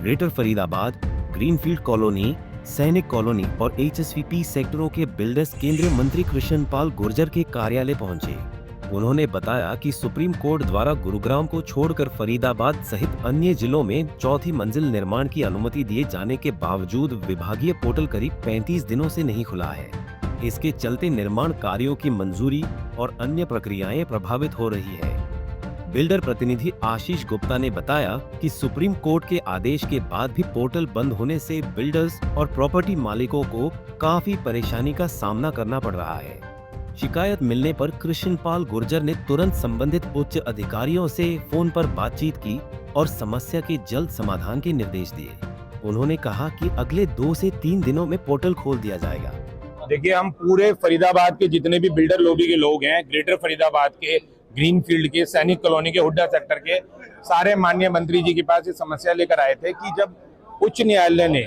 Greater Faridabad, greenfield colony, सैनिक colony और HSVP सेक्टरों के बिल्डर्स केंद्रीय मंत्री कृष्ण पाल गुर्जर के कार्यालय पहुंचे। उन्होंने बताया कि सुप्रीम कोर्ट द्वारा गुरुग्राम को छोड़कर फरीदाबाद सहित अन्य जिलों में चौथी मंजिल निर्माण की अनुमति दिए जाने के बावजूद विभागीय पोर्टल करीब 35 दिनों से नहीं खुला है। इसके चलते निर्माण कार्यों की मंजूरी और अन्य प्रक्रियाएं प्रभावित हो रही है। बिल्डर प्रतिनिधि आशीष गुप्ता ने बताया कि सुप्रीम कोर्ट के आदेश के बाद भी पोर्टल बंद होने से बिल्डर्स और प्रॉपर्टी मालिकों को काफी परेशानी का सामना करना पड़ रहा है। शिकायत मिलने पर कृष्ण पाल गुर्जर ने तुरंत संबंधित उच्च अधिकारियों से फोन पर बातचीत की और समस्या के जल्द समाधान के निर्देश दिए। उन्होंने कहा कि अगले 2 से 3 दिनों में पोर्टल खोल दिया जाएगा। देखिए, हम पूरे फरीदाबाद के जितने भी बिल्डर लॉबी के लोग हैं, ग्रेटर फरीदाबाद के, ग्रीनफील्ड के, सैनिक कॉलोनी के, हुड्डा सेक्टर के, सारे माननीय मंत्री जी के पास ये समस्या लेकर आए थे कि जब उच्च न्यायालय ने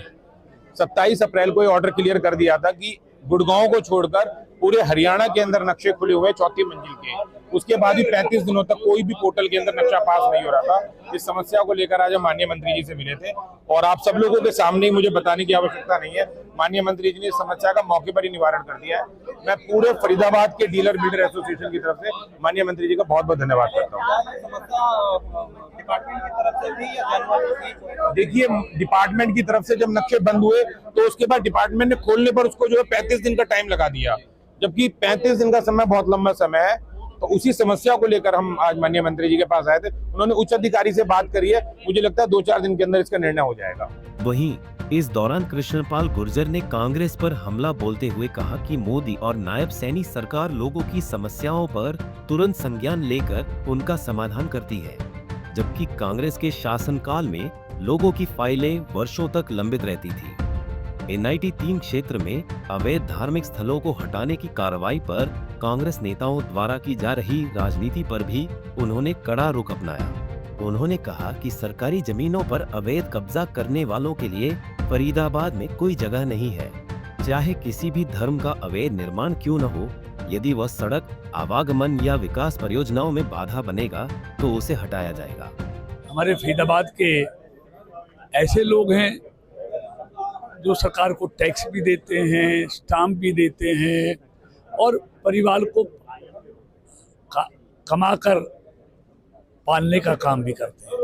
27 अप्रैल को ये ऑर्डर क्लियर कर दिया था कि गुड़गांव को छोड़कर पूरे हरियाणा के अंदर नक्शे खुले हुए चौथी मंजिल के, उसके बाद भी 35 दिनों तक कोई भी पोर्टल के अंदर नक्शा पास नहीं हो रहा था। इस समस्या को लेकर आज हम माननीय मंत्री जी से मिले थे और आप सब लोगों के सामने ही मुझे बताने की आवश्यकता नहीं है, माननीय मंत्री जी ने इस समस्या का मौके पर ही निवारण कर दिया है। मैं पूरे फरीदाबाद के डीलर बिल्डर एसोसिएशन की तरफ से माननीय मंत्री जी का बहुत बहुत धन्यवाद करता हूँ। देखिए, डिपार्टमेंट की तरफ से जब नक्शे बंद हुए तो उसके बाद डिपार्टमेंट ने खोलने पर उसको जो है 35 दिन का टाइम लगा दिया, जबकि 35 दिन का समय बहुत लंबा समय है। तो उसी समस्या को लेकर हम आज माननीय मंत्री जी के पास आए थे। उन्होंने उच्च अधिकारी से बात करी है, मुझे लगता है 2-4 दिन के अंदर इसका निर्णय हो जाएगा। वहीं इस दौरान कृष्णपाल गुर्जर ने कांग्रेस पर हमला बोलते हुए कहा कि मोदी और नायब सैनी सरकार लोगों की समस्याओं पर तुरंत संज्ञान लेकर उनका समाधान करती है, जबकि कांग्रेस के शासनकाल में लोगों की फाइलें वर्षों तक लंबित रहती थी। NIT 3 क्षेत्र में अवैध धार्मिक स्थलों को हटाने की कार्रवाई पर कांग्रेस नेताओं द्वारा की जा रही राजनीति पर भी उन्होंने कड़ा रुख अपनाया। उन्होंने कहा कि सरकारी जमीनों पर अवैध कब्जा करने वालों के लिए फरीदाबाद में कोई जगह नहीं है, चाहे किसी भी धर्म का अवैध निर्माण क्यों न हो। यदि वह सड़क, आवागमन या विकास परियोजनाओं में बाधा बनेगा तो उसे हटाया जाएगा। हमारे फरीदाबाद के ऐसे लोग हैं जो सरकार को टैक्स भी देते हैं, स्टाम्प भी देते हैं और परिवार को कमाकर पालने का काम भी करते हैं।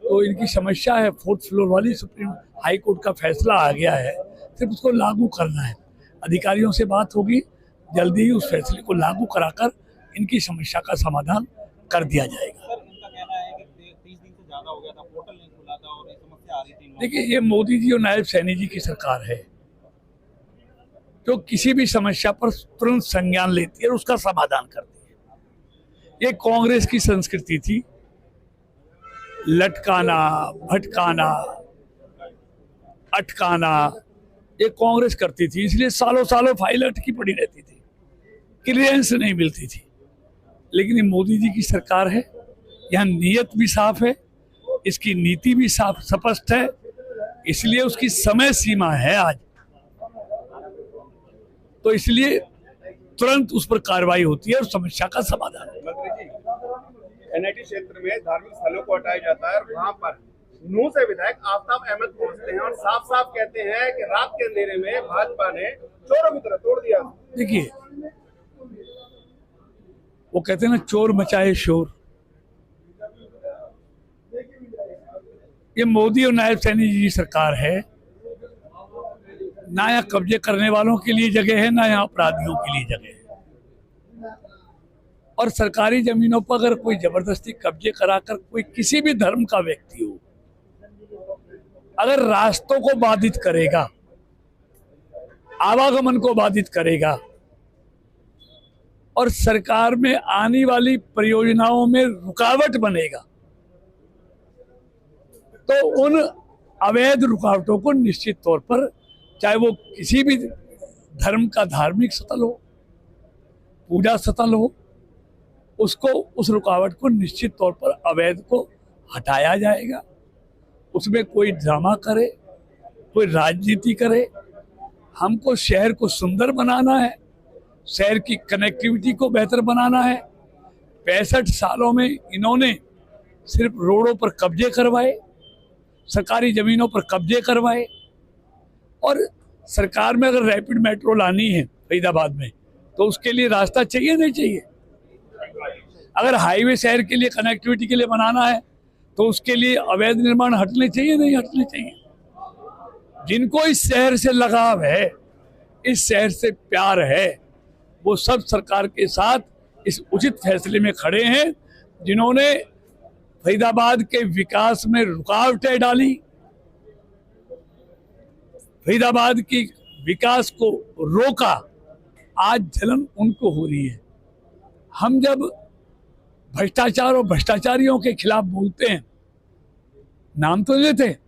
तो इनकी समस्या है 4th फ्लोर वाली। सुप्रीम हाई कोर्ट का फैसला आ गया है, सिर्फ उसको लागू करना है। अधिकारियों से बात होगी, जल्दी ही उस फैसले को लागू कराकर इनकी समस्या का समाधान कर दिया जाएगा। देखिए, ये मोदी जी और नायब सैनी जी की सरकार है जो किसी भी समस्या पर तुरंत संज्ञान लेती है और उसका समाधान करती है। ये कांग्रेस की संस्कृति थी, लटकाना, भटकाना, अटकाना, ये कांग्रेस करती थी। इसलिए सालों सालों फाइल अटकी पड़ी रहती थी, क्लियरेंस नहीं मिलती थी। लेकिन ये मोदी जी की सरकार है, यहाँ नीयत भी साफ है, इसकी नीति भी साफ स्पष्ट है, इसलिए उसकी समय सीमा है आज। तो इसलिए तुरंत उस पर कार्रवाई होती है और समस्या का समाधान होता है। मंत्री जी, NIT क्षेत्र में धार्मिक स्थलों को हटाया जाता है और वहाँ पर नूह से विधायक आफ्ताब अहमद पहुंचते हैं और साफ साफ कहते हैं कि रात के अंधेरे में भाजपा ने चोरों की तरह तोड़ दिया। देखिए, वो कहते हैं ना, चोर मचाए शोर। ये मोदी और नायब सैनी जी की सरकार है, ना यहाँ कब्जे करने वालों के लिए जगह है, ना यहाँ अपराधियों के लिए जगह है। और सरकारी जमीनों पर अगर कोई जबरदस्ती कब्जे कराकर कोई किसी भी धर्म का व्यक्ति हो, अगर रास्तों को बाधित करेगा, आवागमन को बाधित करेगा और सरकार में आने वाली परियोजनाओं में रुकावट बनेगा, तो उन अवैध रुकावटों को निश्चित तौर पर, चाहे वो किसी भी धर्म का धार्मिक स्थल हो, पूजा स्थल हो, उसको, उस रुकावट को निश्चित तौर पर अवैध को हटाया जाएगा। उसमें कोई ड्रामा करे, कोई राजनीति करे। हमको शहर को सुंदर बनाना है, शहर की कनेक्टिविटी को बेहतर बनाना है। 65 सालों में इन्होंने सिर्फ रोडों पर कब्जे करवाए, सरकारी जमीनों पर कब्जे करवाए। और सरकार में अगर रैपिड मेट्रो लानी है फरीदाबाद में तो उसके लिए रास्ता चाहिए नहीं चाहिए? अगर हाईवे शहर के लिए कनेक्टिविटी के लिए बनाना है तो उसके लिए अवैध निर्माण हटने चाहिए नहीं हटने चाहिए? जिनको इस शहर से लगाव है, इस शहर से प्यार है, वो सब सरकार के साथ इस उचित फैसले में खड़े हैं। जिन्होंने फरीदाबाद के विकास में रुकावटें डाली, फरीदाबाद की विकास को रोका, आज जलन उनको हो रही है। हम जब भ्रष्टाचार और भ्रष्टाचारियों के खिलाफ बोलते हैं, नाम तो लेते हैं,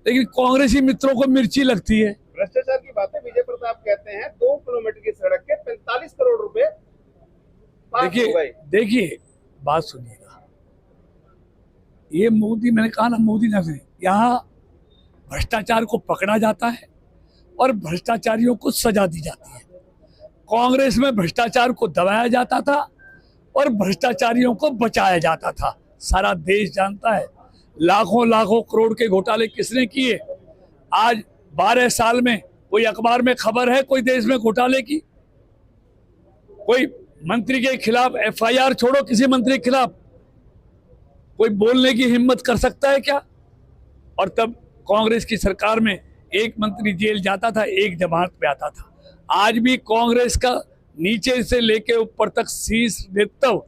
लेकिन कांग्रेसी मित्रों को मिर्ची लगती है। भ्रष्टाचार की बातें विजय प्रताप कहते हैं। 2 किलोमीटर की सड़क के 45 करोड़ रुपए पास हो गए। देखिए बात सुनिएगा, ये मोदी, मैंने कहा ना मोदी ने, यहाँ भ्रष्टाचार को पकड़ा जाता है और भ्रष्टाचारियों को सजा दी जाती है। कांग्रेस में भ्रष्टाचार को दबाया जाता था और भ्रष्टाचारियों को बचाया जाता था। सारा देश जानता है लाखों लाखों करोड़ के घोटाले किसने किए। आज 12 साल में कोई अखबार में खबर है कोई देश में घोटाले की? कोई मंत्री के खिलाफ FIR छोड़ो, किसी मंत्री के खिलाफ कोई बोलने की हिम्मत कर सकता है क्या? और तब कांग्रेस की सरकार में एक मंत्री जेल जाता था, एक जमानत पे आता था। आज भी कांग्रेस का नीचे से लेके ऊपर तक शीर्ष नेतृत्व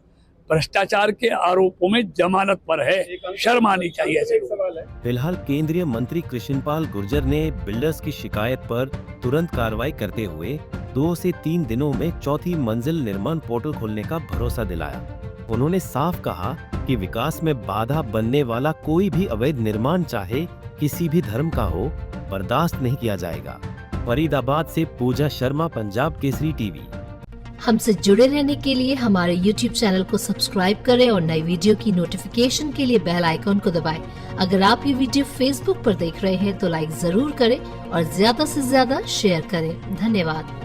भ्रष्टाचार के आरोपों में जमानत पर है। शर्म आनी चाहिए ऐसे लोग। फिलहाल केंद्रीय मंत्री कृष्णपाल गुर्जर ने बिल्डर्स की शिकायत पर तुरंत कार्रवाई करते हुए 2 से 3 दिनों में चौथी मंजिल निर्माण पोर्टल खोलने का भरोसा दिलाया। उन्होंने साफ कहा कि विकास में बाधा बनने वाला कोई भी अवैध निर्माण, चाहे किसी भी धर्म का हो, बर्दाश्त नहीं किया जाएगा। फरीदाबाद से पूजा शर्मा, पंजाब केसरी टीवी। हमसे जुड़े रहने के लिए हमारे YouTube चैनल को सब्सक्राइब करें और नई वीडियो की नोटिफिकेशन के लिए बेल आइकॉन को दबाएं। अगर आप ये वीडियो Facebook पर देख रहे हैं तो लाइक जरूर करें और ज्यादा से ज्यादा शेयर करें। धन्यवाद।